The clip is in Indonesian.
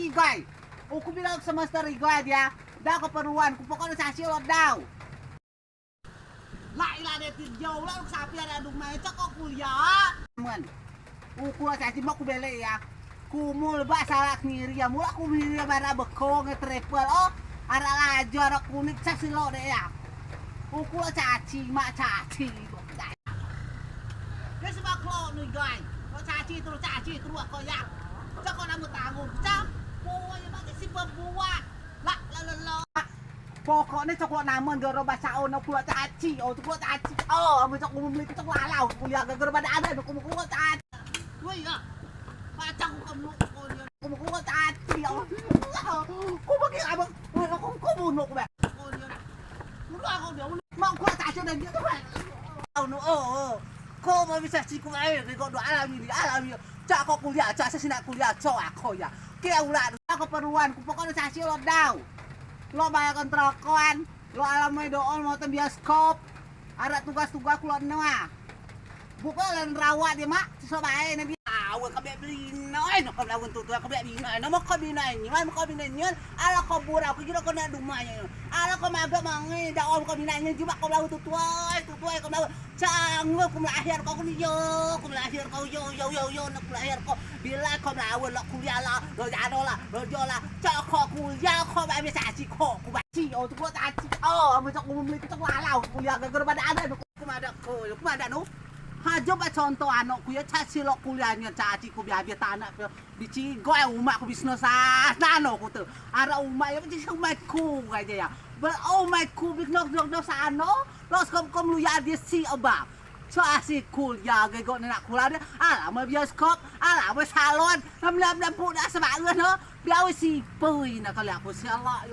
caci guys. Aku bilang semester gue dia. Dah keperluan, ku pokoknya caci lo daw. Lại là để tiền dầu lah, sapi ada dumai cak kok kuliah. Man, ku caci mau ku beli ya. Ku mul ba salah ngiri ya, mula ku ngiri bara bekong triple. Oh, ada laju ada kuning caci lo deh ya. Ku caci mak caci. Dia sebab lo nih guys. Lo caci terus aku ya. Cak kok namu tanggung cak. Oh ya mak si pembuat. Lah. Pokoknya coklat namun gara baca ono kuliah caci, kuliah caci. Oh, ame cok beli cok lalau kuliah gara pada ada aku kuliah caci. Woi ya. Baca kamu kuliah caci. Ku bagi abang, ku bunuh ku be. Kuliah aku dia mau kuliah caci dan dia tuh. Kok mau bisa sih ku ae kok do alami. Cak kok kuliah, cak sih nak kuliah cok aku ya. Kia ulah keperluan ku pokoknya caci lo daw. Lo bayar kontrakan, lo alamnya doon mau ke bioskop, ada tugas-tugas lo noah. Bukan rawat dia mak, sesuai nanti. Awak kabeh beli noy, nak kabeh untuk tuh kabeh beli noy, nama kabeh noy, mana kabeh noy, ala kabur aku juga kena rumahnya, ala kau maga mangi, dah om kabeh noy juga kau lalu tuai, kau lalu canggih kau melahir kau yo, nak melahir kau bila kau lalu lo kuliah lah, lo jado lah, cak kau kuliah kau bayar caci kau baci, tu kau caci, macam kau beli tu lalau kuliah gara-gara pada ada, kau ada nu. Ha coba contoh Anok ku ya caci lo kuliahnya caci ku biar tanah bici goy umak ku bisnis Anok ku tuh ada umak ya bici umak ku aja ya umak ku bisnis dok Anok lo kom lu ya dia si abang caci kuliah gego nak kuliah dia ala ma bioskop ala ma salon nam pun dah sebangun no biar si pui nak kalau aku si Allah